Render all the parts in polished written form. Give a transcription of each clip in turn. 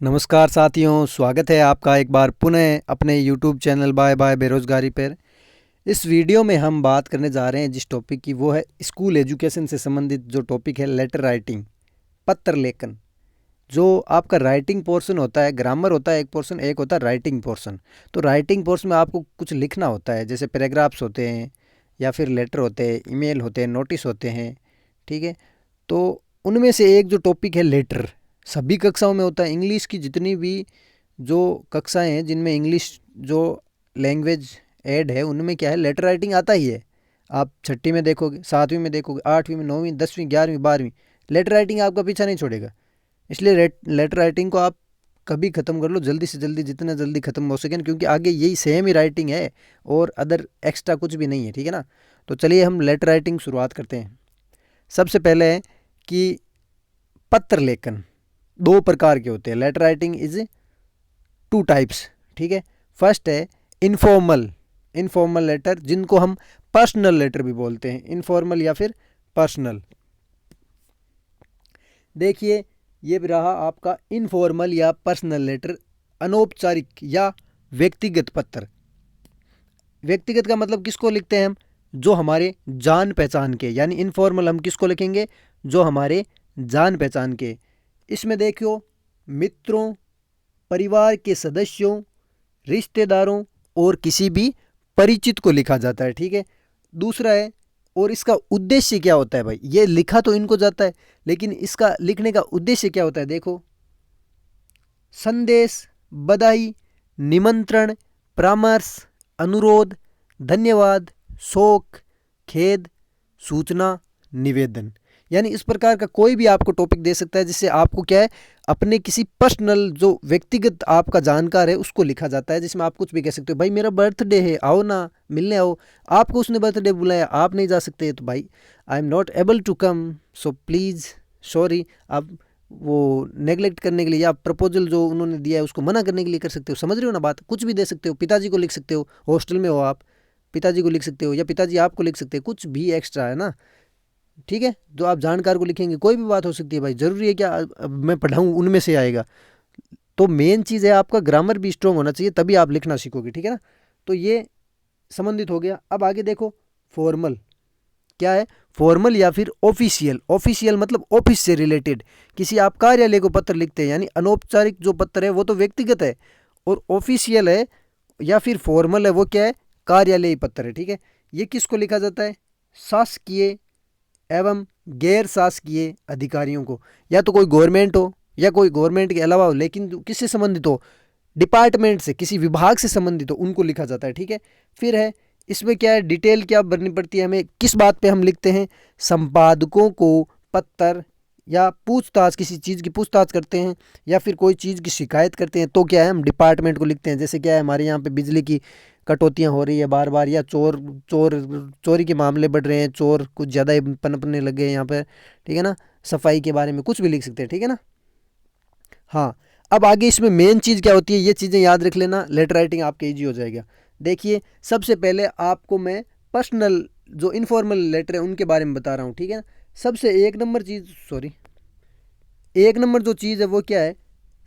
नमस्कार साथियों, स्वागत है आपका एक बार पुनः अपने YouTube चैनल बाय बाय बेरोज़गारी पर। इस वीडियो में हम बात करने जा रहे हैं जिस टॉपिक की, वो है स्कूल एजुकेशन से संबंधित जो टॉपिक है लेटर राइटिंग, पत्र लेखन। जो आपका राइटिंग पोर्शन होता है, ग्रामर होता है एक पोर्शन, एक होता है राइटिंग पोर्शन। तो राइटिंग पोर्शन में आपको कुछ लिखना होता है, जैसे पैराग्राफ्स होते हैं या फिर लेटर होते हैं, ईमेल होते हैं, नोटिस होते हैं, ठीक है। तो उनमें से एक जो टॉपिक है लेटर, सभी कक्षाओं में होता है। इंग्लिश की जितनी भी जो कक्षाएं हैं जिनमें इंग्लिश जो लैंग्वेज ऐड है, उनमें क्या है, लेटर राइटिंग आता ही है। आप छठी में देखोगे, सातवीं में देखोगे, आठवीं में, नौवीं, 10वीं, 11वीं, 12वीं, लेटर राइटिंग आपका पीछा नहीं छोड़ेगा। इसलिए लेटर राइटिंग को आप कभी ख़त्म कर लो, जल्दी से जल्दी, जितना जल्दी ख़त्म हो सके, क्योंकि आगे यही सेम ही राइटिंग है और अदर एक्स्ट्रा कुछ भी नहीं है, ठीक है ना। तो चलिए हम लेटर राइटिंग शुरुआत करते हैं। सबसे पहले है कि पत्र लेखन दो प्रकार के होते हैं। Letter writing is two types, ठीक है। फर्स्ट है इनफॉर्मल लेटर, जिनको हम पर्सनल लेटर भी बोलते हैं, इनफॉर्मल या फिर पर्सनल। देखिए, ये भी रहा आपका इनफॉर्मल या पर्सनल लेटर, अनौपचारिक या व्यक्तिगत पत्र। व्यक्तिगत का मतलब किसको लिखते हैं हम, जो हमारे जान पहचान के, यानी इनफॉर्मल हम किसको लिखेंगे, जो हमारे जान पहचान के। इसमें देखियो, मित्रों, परिवार के सदस्यों, रिश्तेदारों और किसी भी परिचित को लिखा जाता है, ठीक है। दूसरा है, और इसका उद्देश्य क्या होता है भाई, ये लिखा तो इनको जाता है, लेकिन इसका लिखने का उद्देश्य क्या होता है, देखो, संदेश, बधाई, निमंत्रण, परामर्श, अनुरोध, धन्यवाद, शोक, खेद, सूचना, निवेदन। यानी इस प्रकार का कोई भी आपको टॉपिक दे सकता है, जिससे आपको क्या है, अपने किसी पर्सनल जो व्यक्तिगत आपका जानकार है उसको लिखा जाता है, जिसमें आप कुछ भी कह सकते हो, भाई मेरा बर्थडे है, आओ ना, मिलने आओ। आपको उसने बर्थडे बुलाया, आप नहीं जा सकते, तो भाई I am not able to come, so please sorry. आप वो नेगलेक्ट करने के लिए, या प्रपोजल जो उन्होंने दिया है उसको मना करने के लिए कर सकते हो, समझ रहे हो ना बात। कुछ भी दे सकते हो, पिताजी को लिख सकते हो, हॉस्टल में हो आप, पिताजी को लिख सकते हो, या पिताजी आपको लिख सकते हैं, कुछ भी एक्स्ट्रा है ना, ठीक है। जो आप जानकार को लिखेंगे, कोई भी बात हो सकती है भाई, ज़रूरी है क्या अब मैं पढ़ाऊँ उनमें से आएगा। तो मेन चीज़ है आपका ग्रामर भी स्ट्रॉन्ग होना चाहिए, तभी आप लिखना सीखोगे, ठीक है ना। तो ये संबंधित हो गया। अब आगे देखो, फॉर्मल क्या है, फॉर्मल या फिर ऑफिशियल। ऑफिशियल मतलब ऑफिस से रिलेटेड, किसी आप कार्यालय को पत्र लिखते हैं, यानी अनौपचारिक जो पत्र है वो तो व्यक्तिगत है, और ऑफिशियल है या फिर फॉर्मल है वो क्या है, कार्यालयी पत्र है, ठीक है। ये किसको लिखा जाता है, शासकीय एवं गैर शासकीय अधिकारियों को, या तो कोई गवर्नमेंट हो या कोई गवर्नमेंट के अलावा हो, लेकिन किससे संबंधित हो, डिपार्टमेंट से, किसी विभाग से संबंधित हो, उनको लिखा जाता है, ठीक है। फिर है, इसमें क्या है, डिटेल क्या भरनी पड़ती है हमें, किस बात पे हम लिखते हैं, संपादकों को पत्र या पूछताछ, किसी चीज़ की पूछताछ करते हैं या फिर कोई चीज़ की शिकायत करते हैं, तो क्या है, हम डिपार्टमेंट को लिखते हैं। जैसे क्या है, हमारे यहाँ पे बिजली की कटौतियाँ हो रही है बार बार, या चोर चोर चोरी के मामले बढ़ रहे हैं, चोर कुछ ज़्यादा ही पनपने लगे हैं यहाँ पर, ठीक है ना। सफाई के बारे में कुछ भी लिख सकते हैं, ठीक है ना। हाँ, अब आगे इसमें मेन चीज़ क्या होती है, ये चीज़ें याद रख लेना, लेटर राइटिंग आपके ईजी हो जाएगा। देखिए, सबसे पहले आपको मैं पर्सनल जो इनफॉर्मल लेटर है उनके बारे में बता रहा हूँ, ठीक है ना। सबसे एक नंबर जो चीज़ है वो क्या है,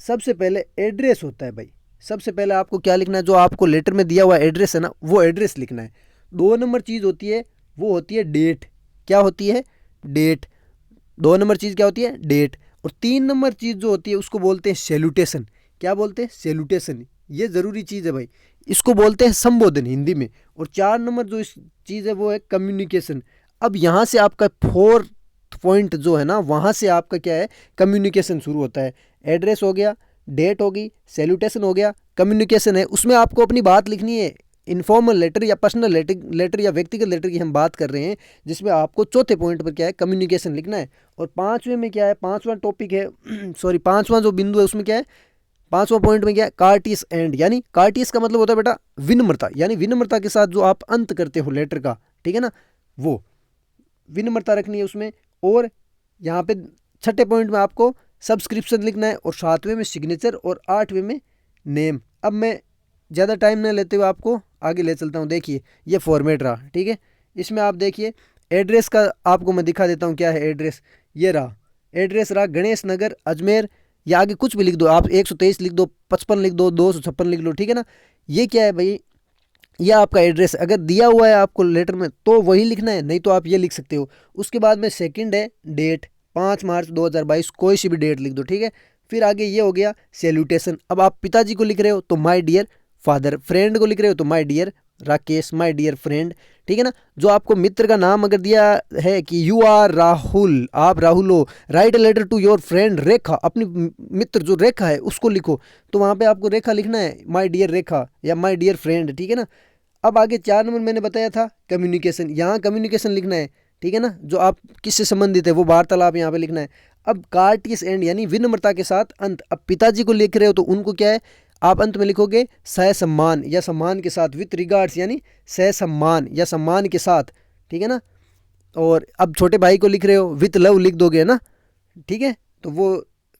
सबसे पहले एड्रेस होता है भाई। सबसे पहले आपको क्या लिखना है, जो आपको लेटर में दिया हुआ एड्रेस है ना, वो एड्रेस लिखना है। 2 नंबर चीज़ होती है, वो होती है डेट। क्या होती है, डेट। 2 नंबर चीज़ क्या होती है, डेट। और 3 नंबर चीज़ जो होती है उसको बोलते हैं सैल्यूटेशन। क्या बोलते हैं, सैल्यूटेशन। ये ज़रूरी चीज़ है भाई, इसको बोलते हैं संबोधन हिंदी में। और 4 नंबर जो इस चीज़ है वो है कम्युनिकेशन। अब यहाँ से आपका 4th पॉइंट जो है ना, वहाँ से आपका क्या है, कम्युनिकेशन शुरू होता है। एड्रेस हो गया, डेट होगी, सैल्यूटेशन हो गया, कम्युनिकेशन है, उसमें आपको अपनी बात लिखनी है। इनफॉर्मल लेटर या पर्सनल लेटर या व्यक्तिगत लेटर की हम बात कर रहे हैं, जिसमें आपको चौथे पॉइंट पर क्या है, कम्युनिकेशन लिखना है। और 5वें में क्या है, 5वां टॉपिक है सॉरी 5वां जो बिंदु है उसमें क्या है, 5वां पॉइंट में क्या है, कार्टियस एंड। यानी कार्टियस का मतलब होता है बेटा विनम्रता, यानी विनम्रता के साथ जो आप अंत करते हो लेटर का, ठीक है ना, वो विनम्रता रखनी है उसमें। और यहाँ पे छठे पॉइंट में आपको सब्सक्रिप्शन लिखना है, और 7वें में सिग्नेचर, और 8वें में नेम। अब मैं ज़्यादा टाइम न लेते हुए आपको आगे ले चलता हूँ। देखिए, ये फॉर्मेट रहा, ठीक है। इसमें आप देखिए, एड्रेस का आपको मैं दिखा देता हूँ क्या है एड्रेस। ये रहा एड्रेस, रहा गणेश नगर, अजमेर, या आगे कुछ भी लिख दो, आप 123 लिख दो, 55 लिख दो, 256 लिख लो, ठीक है ना। ये क्या है भाई, ये आपका एड्रेस अगर दिया हुआ है आपको लेटर में तो वही लिखना है, नहीं तो आप ये लिख सकते हो। उसके बाद में सेकंड है डेट, 5 मार्च 2022, कोई सी भी डेट लिख दो, ठीक है। फिर आगे ये हो गया सैल्यूटेशन। अब आप पिताजी को लिख रहे हो तो माय डियर फादर, फ्रेंड को लिख रहे हो तो my dear Rakesh, my dear friend, ठीक है ना। जो आपको मित्र का नाम अगर दिया है कि यू आर राहुल, आप राहुल हो, write a letter to your friend Rekha, अपनी मित्र जो रेखा है उसको लिखो, तो वहाँ पे आपको रेखा लिखना है, माय डियर रेखा या माय डियर फ्रेंड, ठीक है ना। अब आगे 4 नंबर मैंने बताया था कम्युनिकेशन, यहाँ कम्युनिकेशन लिखना है, ठीक है ना। जो आप किससे संबंधित है वो वार्तालाप यहाँ पे लिखना है। अब कार्टियस एंड यानी विनम्रता के साथ अंत। अब पिताजी को लिख रहे हो तो उनको क्या है, आप अंत में लिखोगे सहसम्मान या सम्मान के साथ, विथ रिगार्ड्स यानी सहसम्मान या सम्मान के साथ, ठीक है ना। और अब छोटे भाई को लिख रहे हो विथ लव लिख दोगे ना, ठीक है। तो वो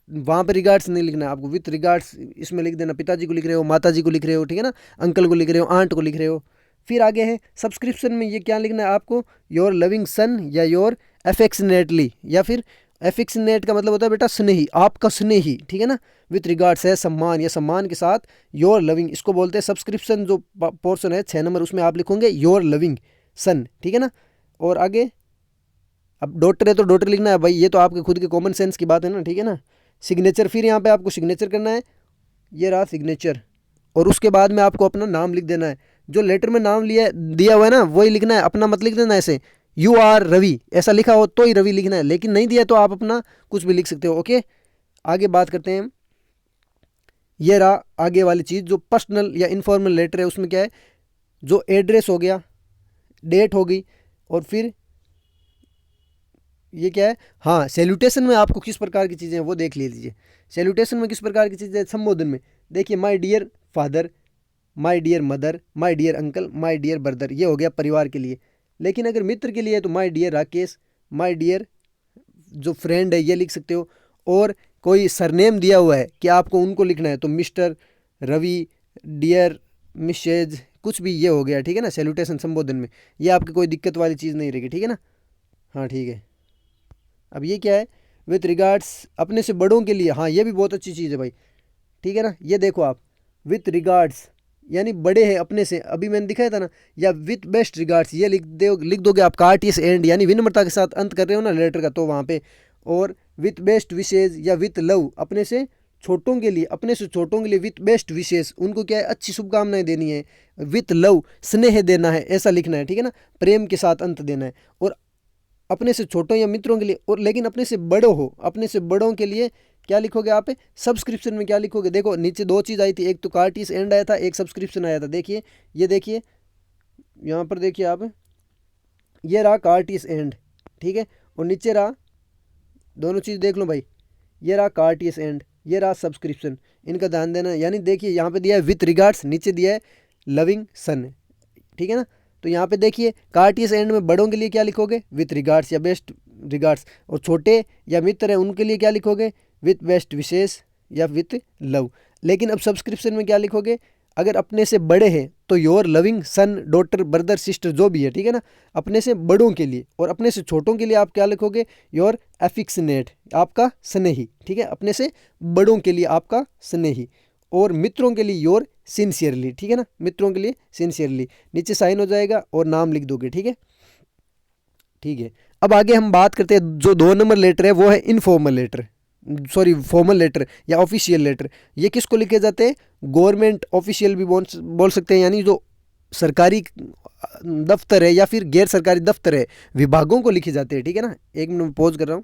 वहाँ पे रिगार्ड्स नहीं लिखना है आपको, विथ रिगार्ड्स इसमें लिख देना। पिताजी को लिख रहे हो, माता जी को लिख रहे हो, ठीक है ना, अंकल को लिख रहे हो, आंट को लिख रहे हो। फिर आगे है सब्सक्रिप्शन में, ये क्या लिखना है आपको, योर लविंग सन या योर एफेक्शनेटली, या फिर एफिक्सनेट का मतलब होता है बेटा स्नेही, आपका स्नेही, ठीक है ना। विथ रिगार्ड्स है सम्मान या सम्मान के साथ, योर लविंग इसको बोलते हैं सब्सक्रिप्शन। जो पोर्शन है 6 नंबर उसमें आप लिखोगे योर लविंग सन, ठीक है ना। और आगे अब डॉटर है तो डॉटर लिखना है भाई, ये तो आपके खुद के कॉमन सेंस की बात है ना, ठीक है ना। सिग्नेचर, फिर यहाँ पे आपको सिग्नेचर करना है, ये रहा सिग्नेचर। और उसके बाद में आपको अपना नाम लिख देना है, जो लेटर में नाम दिया हुआ है ना वही लिखना है, अपना मत लिख देना ऐसे यू आर रवि, ऐसा लिखा हो तो ही रवि लिखना है, लेकिन नहीं दिया तो आप अपना कुछ भी लिख सकते हो, ओके। आगे बात करते हैं, ये रहा आगे वाली चीज़ जो पर्सनल या इनफॉर्मल लेटर है, उसमें क्या है, जो एड्रेस हो गया, डेट हो गई, और फिर ये क्या है, हाँ सैल्यूटेशन में आपको किस प्रकार की चीज़ें हैं वो देख लीजिए। सैल्यूटेशन में किस प्रकार की चीज़ें, संबोधन में देखिए my dear father, my dear mother, my dear uncle, my dear brother, ये हो गया परिवार के लिए। लेकिन अगर मित्र के लिए है तो my dear Rakesh, my dear जो फ्रेंड है ये लिख सकते हो। और कोई सरनेम दिया हुआ है कि आपको उनको लिखना है तो मिस्टर, रवि, डियर, मिसेज, कुछ भी ये हो गया, ठीक है ना। सैल्यूटेशन संबोधन में ये आपकी कोई दिक्कत वाली चीज़ नहीं रहेगी, ठीक है ना। हाँ ठीक है। अब ये क्या है, विथ रिगार्ड्स अपने से बड़ों के लिए, हाँ ये भी बहुत अच्छी चीज़ है भाई, ठीक है ना। ये देखो आप विथ रिगार्ड्स यानी बड़े हैं अपने से, अभी मैंने दिखाया था ना, या विथ बेस्ट रिगार्ड्स ये लिख दोगे आप, कार्टियस एंड यानी विनम्रता के साथ अंत कर रहे हो ना लेटर का तो वहाँ पे। और विथ बेस्ट विशेष या विथ लव अपने से छोटों के लिए, अपने से छोटों के लिए विथ बेस्ट विशेष, उनको क्या है अच्छी शुभकामनाएं देनी है, विथ लव स्नेह देना है, ऐसा लिखना है, ठीक है ना, प्रेम के साथ अंत देना है। और अपने से छोटों या मित्रों के लिए, और लेकिन अपने से बड़ों हो, अपने से बड़ों के लिए क्या लिखोगे आप, सब्सक्रिप्शन में क्या लिखोगे, देखो नीचे 2 चीज़ आई थी, एक तो कार्टिस एंड आया था, एक सब्सक्रिप्शन आया था। देखिए ये देखिए यहाँ पर देखिए आप, ये रहा कार्टिस एंड, ठीक है, और नीचे रहा, दोनों चीज़ देख लो भाई, ये रहा कार्टिस एंड, ये रहा सब्सक्रिप्शन, इनका ध्यान देना। यानी देखिए यहाँ पे दिया है विथ रिगार्ड्स, नीचे दिया है लविंग सन, ठीक है ना। तो यहाँ पे देखिए कार्टियस एंड में बड़ों के लिए क्या लिखोगे, विथ रिगार्ड्स या बेस्ट रिगार्ड्स, और छोटे या मित्र हैं उनके लिए क्या लिखोगे, विथ बेस्ट विशेष या विथ लव। लेकिन अब सब्सक्रिप्शन में क्या लिखोगे, अगर अपने से बड़े हैं तो your loving son, daughter, brother, sister जो भी है, ठीक है ना, अपने से बड़ों के लिए। और अपने से छोटों के लिए आप क्या लिखोगे, योर एफिक्सनेट, आपका स्नेही, ठीक है, अपने से बड़ों के लिए आपका स्नेही। और मित्रों के लिए योर सिंसियरली, ठीक है ना, मित्रों के लिए सिंसियरली, नीचे साइन हो जाएगा और नाम लिख दोगे, ठीक है। ठीक है, अब आगे हम बात करते हैं, जो 2 नंबर लेटर है वो है informal letter, sorry formal letter या ऑफिशियल लेटर। ये किसको लिखे जाते हैं, गवर्नमेंट ऑफिशियल भी बोल सकते हैं, यानी जो सरकारी दफ्तर है या फिर गैर सरकारी दफ्तर है, विभागों को लिखे जाते हैं, ठीक है ना। 1 मिनट में पॉज कर रहा हूँ।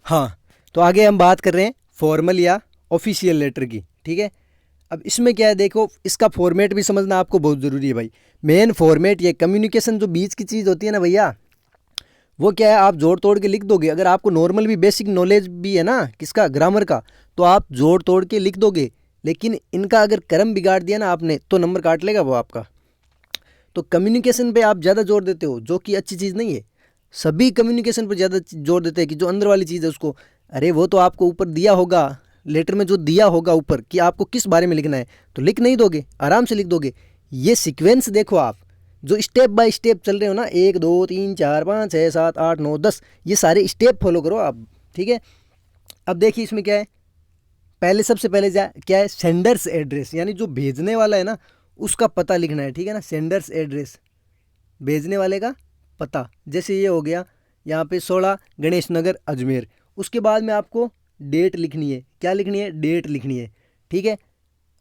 हाँ, तो आगे हम बात कर रहे हैं फॉर्मल या ऑफिशियल लेटर की, ठीक है। अब इसमें क्या है, देखो इसका फॉर्मेट भी समझना आपको बहुत ज़रूरी है भाई। मेन फॉर्मेट ये कम्युनिकेशन जो बीच की चीज़ होती है ना भैया, वो क्या है, आप जोड़ तोड़ के लिख दोगे। अगर आपको नॉर्मल भी बेसिक नॉलेज भी है ना किसका, ग्रामर का, तो आप जोड़ तोड़ के लिख दोगे। लेकिन इनका अगर क्रम बिगाड़ दिया ना आपने तो नंबर काट लेगा वो आपका। तो कम्युनिकेशन पे आप ज़्यादा जोर देते हो, जो कि अच्छी चीज़ नहीं है। सभी कम्युनिकेशन पर ज़्यादा जोर देते हैं कि जो अंदर वाली चीज़ है उसको, अरे वो तो आपको ऊपर दिया होगा, लेटर में जो दिया होगा ऊपर कि आपको किस बारे में लिखना है, तो लिख नहीं दोगे, आराम से लिख दोगे। ये सीक्वेंस देखो आप, जो स्टेप बाय स्टेप चल रहे हो ना, 1 2 3 4 5 6 7 8 9 10, ये सारे स्टेप फॉलो करो आप, ठीक है। अब देखिए इसमें क्या है, पहले सबसे पहले क्या है, सेंडर्स एड्रेस, यानी जो भेजने वाला है ना उसका पता लिखना है, ठीक है ना। सेंडर्स एड्रेस, भेजने वाले का पता। जैसे ये हो गया यहाँ पे 16 गणेश नगर अजमेर। उसके बाद में आपको डेट लिखनी है, क्या लिखनी है, डेट लिखनी है, ठीक है।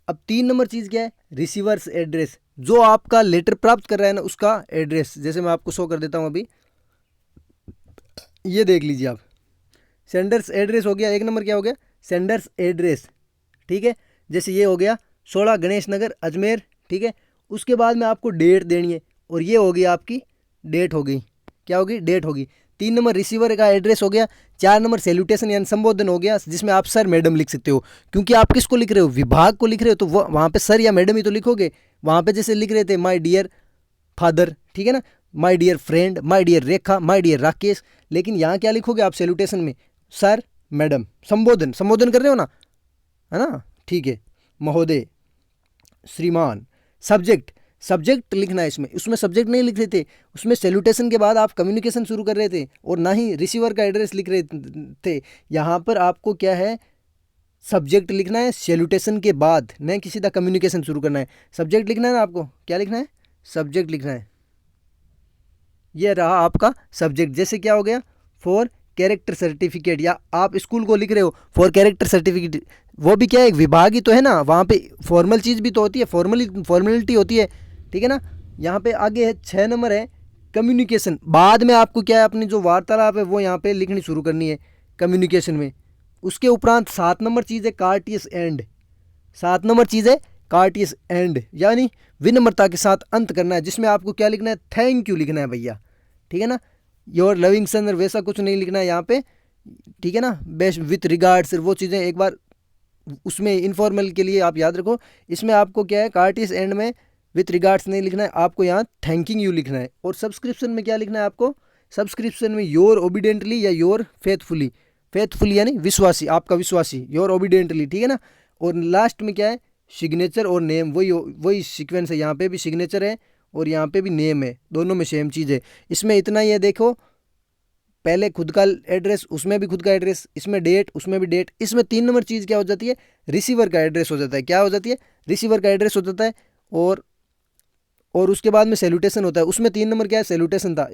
अब 3 नंबर चीज़ क्या है, रिसीवर्स एड्रेस, जो आपका लेटर प्राप्त कर रहा है ना उसका एड्रेस। जैसे मैं आपको शो कर देता हूँ अभी, ये देख लीजिए आप, सेंडर्स एड्रेस हो गया। 1 नंबर क्या हो गया, सेंडर्स एड्रेस, ठीक है। जैसे ये हो गया 16 गणेश नगर अजमेर, ठीक है। उसके बाद में आपको डेट देनी है, और ये होगी आपकी डेट हो गई, क्या होगी, डेट होगी। 3 नंबर रिसीवर का एड्रेस हो गया। 4 नंबर सैल्यूटेशन यानी संबोधन हो गया, जिसमें आप सर मैडम लिख सकते हो, क्योंकि आप किसको लिख रहे हो, विभाग को लिख रहे हो, तो वहाँ पे सर या मैडम ही तो लिखोगे। वहाँ पे जैसे लिख रहे थे माय डियर फादर, ठीक है ना, my dear friend, my dear Rekha, my dear Rakesh, लेकिन यहाँ क्या लिखोगे आप सैल्यूटेशन में, सर मैडम, संबोधन, संबोधन कर रहे हो ना, है ना, ठीक है, महोदय, श्रीमान। सब्जेक्ट, सब्जेक्ट लिखना है इसमें, उसमें सब्जेक्ट नहीं लिख रहे थे, उसमें सैल्यूटेशन के बाद आप कम्युनिकेशन शुरू कर रहे थे, और ना ही रिसीवर का एड्रेस लिख रहे थे। यहाँ पर आपको क्या है, सब्जेक्ट लिखना है सैल्यूटेशन के बाद, नहीं कि सीधा कम्युनिकेशन शुरू करना है। सब्जेक्ट लिखना है ना आपको, क्या लिखना है, सब्जेक्ट लिखना है। ये रहा आपका सब्जेक्ट। जैसे क्या हो गया, फॉर कैरेक्टर सर्टिफिकेट, या आप स्कूल को लिख रहे हो फॉर कैरेक्टर सर्टिफिकेट, वो भी क्या है, एक विभाग ही तो है ना, वहाँ पे फॉर्मल चीज़ भी तो होती है, फॉर्मेलिटी होती है, ठीक है ना। यहाँ पे आगे है 6 नंबर है कम्युनिकेशन। बाद में आपको क्या है, अपनी जो वार्तालाप है वो यहाँ पे लिखनी शुरू करनी है कम्युनिकेशन में। उसके उपरांत 7 नंबर चीज़ है कार्टियस एंड। 7 नंबर चीज़ है कार्टियस एंड, यानी विनम्रता के साथ अंत करना है, जिसमें आपको क्या लिखना है, थैंक यू लिखना है भैया, ठीक है ना। योर लविंग सन वैसा कुछ नहीं लिखना है यहाँ पे, ठीक है ना। बेस्ट विथ रिगार्ड्स, वो चीज़ें एक बार उसमें इनफॉर्मल के लिए आप याद रखो। इसमें आपको क्या है, कार्टियस एंड में विथ रिगार्ड्स नहीं लिखना है, आपको यहाँ थैंकिंग यू लिखना है। और सब्सक्रिप्शन में क्या लिखना है आपको, सब्सक्रिप्शन में योर ओबिडेंटली या योर फेथफुली, फेथफुली यानी विश्वासी, आपका विश्वासी, योर ओबिडेंटली, ठीक है ना। और लास्ट में क्या है, सिग्नेचर और नेम, वही सीक्वेंस है, यहाँ पे भी सिग्नेचर है और यहाँ पे भी नेम है, दोनों में सेम चीज़ है। इसमें इतना ही है, देखो पहले खुद का एड्रेस, उसमें भी खुद का एड्रेस, इसमें डेट, उसमें भी डेट। इसमें 3 नंबर चीज़ क्या हो जाती है, रिसीवर का एड्रेस हो जाता है, क्या हो जाती है, रिसीवर का एड्रेस हो जाता है। और उसके बाद में सैल्यूटेशन होता है, उसमें 3 नंबर क्या है, सैल्यूटेशन था,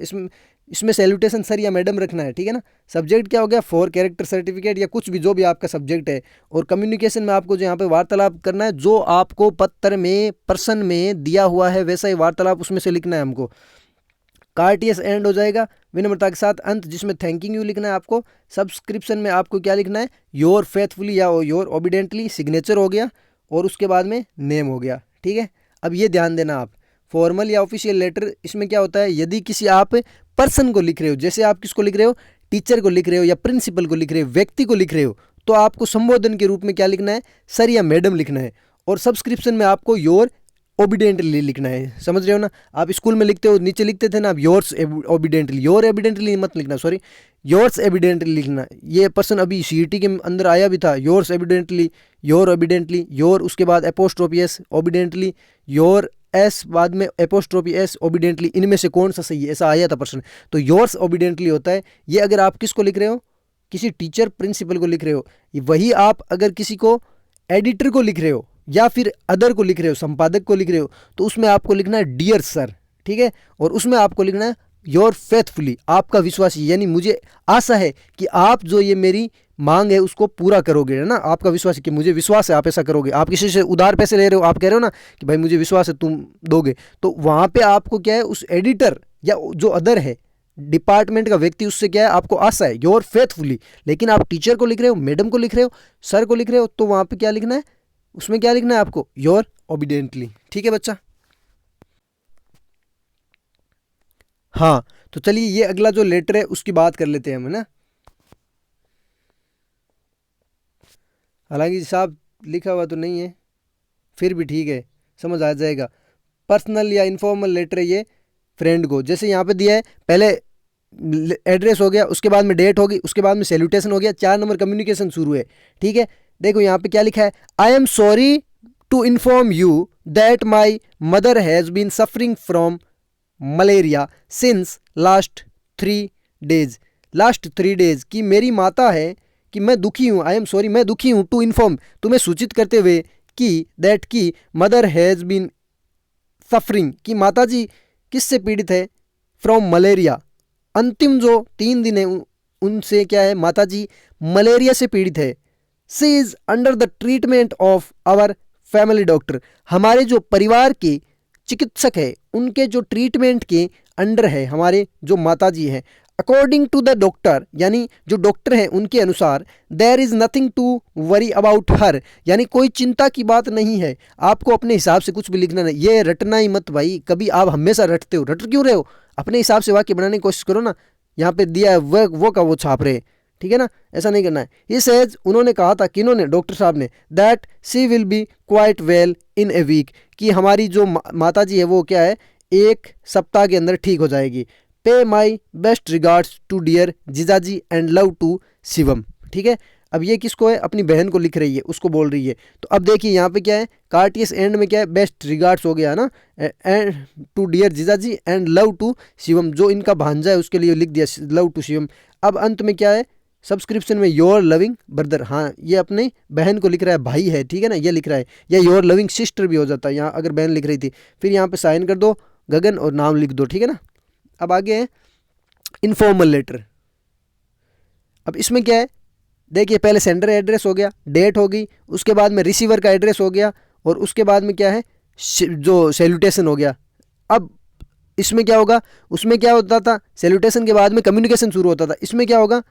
इसमें सैल्यूटेशन सर या मैडम रखना है, ठीक है ना। सब्जेक्ट क्या हो गया, फॉर कैरेक्टर सर्टिफिकेट या कुछ भी, जो भी आपका सब्जेक्ट है। और कम्युनिकेशन में आपको जो यहाँ पे वार्तालाप करना है, जो आपको पत्र में प्रश्न में दिया हुआ है वैसा ही वार्तालाप उसमें से लिखना है हमको। कार्टियस एंड हो जाएगा, विनम्रता के साथ अंत, जिसमें थैंकिंग यू लिखना है आपको। सब्सक्रिप्शन में आपको क्या लिखना है, योर फेथफुली या योर ओबिडेंटली, सिग्नेचर हो गया, और उसके बाद में नेम हो गया, ठीक है। अब ये ध्यान देना आप, फॉर्मल या ऑफिशियल लेटर, इसमें क्या होता है, यदि किसी आप पर्सन को लिख रहे हो, जैसे आप किसको लिख रहे हो, टीचर को लिख रहे हो या प्रिंसिपल को लिख रहे हो, व्यक्ति को लिख रहे हो, तो आपको संबोधन के रूप में क्या लिखना है, सर या मैडम लिखना है। और सब्सक्रिप्शन में आपको योर ओबिडेंटली लिखना है, समझ रहे हो ना। आप स्कूल में लिखते हो, नीचे लिखते थे ना आप योर्स ओबिडेंटली, योर एविडेंटली मत लिखना, सॉरी, योर्स एविडेंटली लिखना। ये पर्सन अभी सीईटी के अंदर आया भी था, yours evidently, your evidently, your उसके बाद apostrophe S obediently, your S बाद में एपोस्ट्रोफी एस ओबिडेंटली, इनमें से कौन सा सही है, ऐसा आया था प्रश्न। तो योर्स ओबिडेंटली होता है ये, अगर आप किसको लिख रहे हो, किसी टीचर प्रिंसिपल को लिख रहे हो। वही आप अगर किसी को एडिटर को लिख रहे हो या फिर अदर को लिख रहे हो, संपादक को लिख रहे हो, तो उसमें आपको लिखना है डियर सर, ठीक है। और उसमें आपको लिखना है योर फेथफुली, आपका विश्वासी, यानी मुझे आशा है कि आप जो ये मेरी मांग है उसको पूरा करोगे, है ना। आपका विश्वास है कि मुझे विश्वास है आप ऐसा करोगे। आप किसी से उधार पैसे ले रहे हो, आप कह रहे हो ना कि भाई मुझे विश्वास है तुम दोगे, तो वहाँ पे आपको क्या है, उस एडिटर या जो अदर है डिपार्टमेंट का व्यक्ति, उससे क्या है आपको आशा है, योर फेथफुली। लेकिन आप टीचर को लिख रहे हो, मैडम को लिख रहे हो, सर को लिख रहे हो, तो वहाँ पे क्या लिखना है, उसमें क्या लिखना है आपको, योर ओबिडेंटली, ठीक है बच्चा। हाँ, तो चलिए ये अगला जो लेटर है उसकी बात कर लेते हैं हम, है ना। हालांकि साहब लिखा हुआ तो नहीं है, फिर भी ठीक है, समझ आ जाएगा। पर्सनल या इनफॉर्मल लेटर है ये फ्रेंड को, जैसे यहाँ पे दिया है, पहले एड्रेस हो गया, उसके बाद में डेट होगी, उसके बाद में सैल्यूटेशन हो गया, 4 नंबर कम्युनिकेशन शुरू है, ठीक है। देखो यहाँ पे क्या लिखा है, I am sorry to inform you that my mother has been suffering from malaria since last 3 days कि मेरी माता है कि मैं दुखी हूँ, आई एम सॉरी मैं दुखी हूँ, टू इन्फॉर्म तुम्हें सूचित करते हुए कि दैट की मदर हैज़ बीन सफरिंग कि माता जी किससे पीड़ित है, फ्रॉम मलेरिया। अंतिम जो 3 दिन है उनसे क्या है, माता जी मलेरिया से पीड़ित है। She is under the treatment of our family doctor, हमारे जो परिवार के चिकित्सक है उनके जो ट्रीटमेंट के अंडर है हमारे जो माता जी हैं। अकॉर्डिंग टू द डॉक्टर, यानी जो डॉक्टर हैं उनके अनुसार, there is nothing to worry about her, यानी कोई चिंता की बात नहीं है। आपको अपने हिसाब से कुछ भी लिखना नहीं, ये रटना ही मत भाई, कभी आप हमेशा रटते हो, रट क्यों रहे हो, अपने हिसाब से वाक्य बनाने की कोशिश करो ना। यहाँ पे दिया है वो का वो छाप रहे, ठीक है ना, ऐसा नहीं करना है। ये सेज उन्होंने कहा था, किन्होंने, डॉक्टर साहब ने, that she will be quite well in a week, कि हमारी जो माता जी है वो क्या है, 1 सप्ताह के अंदर ठीक हो जाएगी। Pay my best regards to dear जीजाजी एंड लव टू शिवम, ठीक है। अब ये किसको है, अपनी बहन को लिख रही है, उसको बोल रही है। तो अब देखिए यहाँ पे क्या है, कार्टियस एंड में क्या है, बेस्ट रिगार्ड्स हो गया ना, एंड टू डियर जीजाजी एंड लव टू शिवम, जो इनका भांजा है उसके लिए लिख दिया लव टू शिवम। अब अंत में क्या है, सब्सक्रिप्शन में योर लविंग ब्रदर, हाँ ये अपने बहन को लिख रहा है, भाई है, ठीक है ना, ये लिख रहा है, या योर लविंग सिस्टर भी हो जाता है यहाँ अगर बहन लिख रही थी। फिर यहाँ पे साइन कर दो गगन और नाम लिख दो, ठीक है ना। अब आगे है इनफॉर्मल लेटर। अब इसमें क्या है, देखिए पहले सेंडर एड्रेस हो गया, डेट होगी, उसके बाद में रिसीवर का एड्रेस हो गया, और उसके बाद में क्या है, जो सैल्यूटेशन हो गया। अब इसमें क्या होगा, उसमें क्या होता था, सैल्यूटेशन के बाद में कम्युनिकेशन शुरू होता था। इसमें क्या होगा,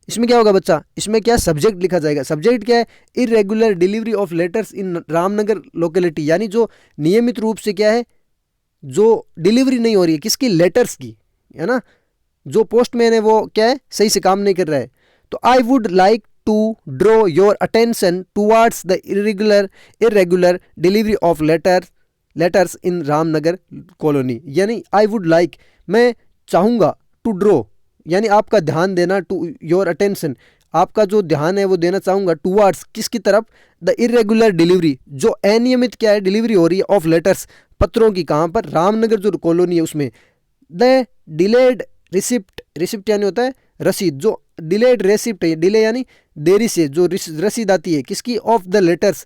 इसमें क्या होगा बच्चा, इसमें क्या सब्जेक्ट लिखा जाएगा। सब्जेक्ट क्या है, irregular delivery of letters in Ramnagar locality, यानी जो नियमित रूप से क्या है, जो डिलीवरी नहीं हो रही है किसकी, लेटर्स की, है ना, जो पोस्टमैन है वो क्या है, सही से काम नहीं कर रहा है। तो I would like to draw your attention towards the irregular delivery of letters in Ramnagar colony, यानी आई वुड लाइक, मैं चाहूँगा, टू ड्रॉ यानी आपका ध्यान देना, टू योर अटेंशन, आपका जो ध्यान है वो देना चाहूँगा, टुवार्ड्स किसकी तरफ, द इरेगुलर डिलीवरी, जो अनियमित क्या है, डिलीवरी हो रही है, ऑफ लेटर्स, पत्रों की, कहाँ पर, रामनगर जो कॉलोनी है उसमें। द डिलेड रिसिप्ट यानी होता है रसीद, जो डिलेड रेसिप्ट है, डिले यानी देरी से जो रसीद आती है किसकी, ऑफ द लेटर्स,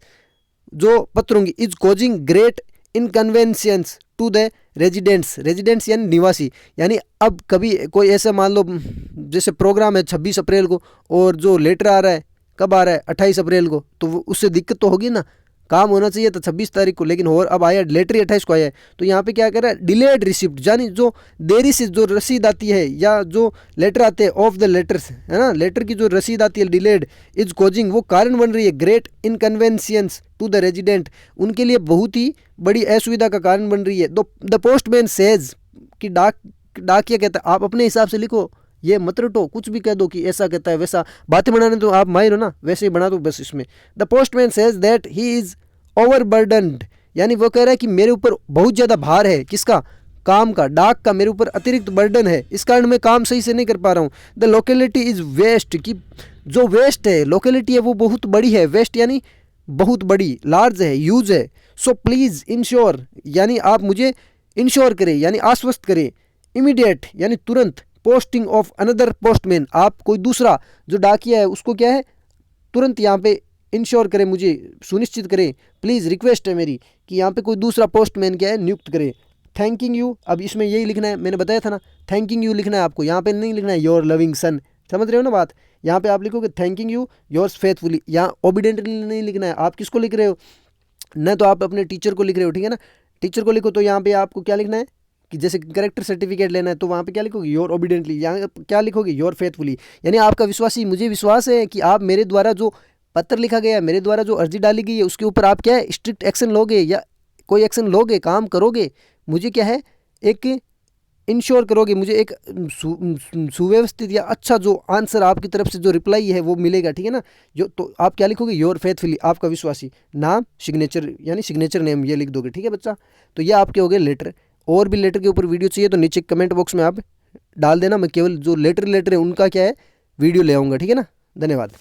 जो पत्रों की, is causing great inconvenience to the residents यानी निवासी, यानी अब कभी कोई ऐसा मान लो जैसे प्रोग्राम है 26 अप्रैल को, और जो लेटर आ रहा है कब आ रहा है, 28 अप्रैल को, तो उससे दिक्कत तो होगी ना, काम होना चाहिए था 26 तारीख को, लेकिन और अब आया लेटर ही 28 को आया है। तो यहाँ पे क्या कर रहा है, डिलेड रिसिप्ट, यानी जो देरी से जो रसीद आती है या जो लेटर आते हैं, ऑफ द लेटर्स, है ना, लेटर की जो रसीद आती है डिलेड, इज कॉजिंग, वो कारण बन रही है, great inconvenience to the resident, उनके लिए बहुत ही बड़ी असुविधा का कारण बन रही है। द पोस्टमैन सेज कि डाकिया कहता है, आप अपने हिसाब से लिखो, ये मत रटो, कुछ भी कह दो कि ऐसा कहता है वैसा, बातें बनाने तो आप माहिर हो ना, वैसे ही बना दो बस इसमें। The postman says that he is overburdened, यानी वो कह रहा है कि मेरे ऊपर बहुत ज़्यादा भार है, किसका, काम का, डाक का मेरे ऊपर अतिरिक्त बर्डन है, इस कारण मैं काम सही से नहीं कर पा रहा हूँ। द लोकेलिटी इज़ वेस्ट, कि जो वेस्ट है, लोकेलिटी है वो बहुत बड़ी है, वेस्ट यानी बहुत बड़ी, लार्ज है, यूज है। सो प्लीज़ इंश्योर, यानी आप मुझे इंश्योर करें, यानी आश्वस्त करें, इमीडिएट यानी तुरंत, पोस्टिंग ऑफ अनदर पोस्टमैन, आप कोई दूसरा जो डाकिया है उसको क्या है, तुरंत यहाँ पे इंश्योर करें, मुझे सुनिश्चित करें, प्लीज़ रिक्वेस्ट है मेरी कि यहाँ पे कोई दूसरा पोस्टमैन क्या है, नियुक्त करें। थैंकिंग यू, अब इसमें यही लिखना है, मैंने बताया था ना, थैंकिंग यू लिखना है आपको, यहाँ पे नहीं लिखना है योर लविंग सन, समझ रहे हो ना बात। यहाँ पे आप लिखोगे थैंकिंग यू योर्स फेथफुली, यहाँ ओबिडेंटली नहीं लिखना है। आप किसको लिख रहे हो, न तो आप अपने टीचर को लिख रहे हो, ठीक है ना, टीचर को लिखो तो यहाँ पे आपको क्या लिखना है कि जैसे करेक्टर सर्टिफिकेट लेना है तो वहाँ पे क्या लिखोगे, योर ओबिडेंटली, यहाँ क्या लिखोगे, योर फेथफुली, यानी आपका विश्वासी, मुझे विश्वास है कि आप मेरे द्वारा जो पत्र लिखा गया है, मेरे द्वारा जो अर्जी डाली गई है उसके ऊपर आप क्या है, स्ट्रिक्ट एक्शन लोगे या कोई एक्शन लोगे, काम करोगे, मुझे क्या है, एक इंश्योर करोगे, मुझे एक सुव्यवस्थित या अच्छा जो आंसर आपकी तरफ से जो रिप्लाई है वो मिलेगा, ठीक है ना। जो तो आप क्या लिखोगे, योर फेथफुली, आपका विश्वासी, नाम, सिग्नेचर यानी सिग्नेचर नेम ये लिख दोगे, ठीक है बच्चा। तो ये आपके हो गए लेटर। और भी लेटर के ऊपर वीडियो चाहिए तो नीचे कमेंट बॉक्स में आप डाल देना, मैं केवल जो लेटर है उनका क्या है वीडियो ले आऊँगा, ठीक है ना। धन्यवाद।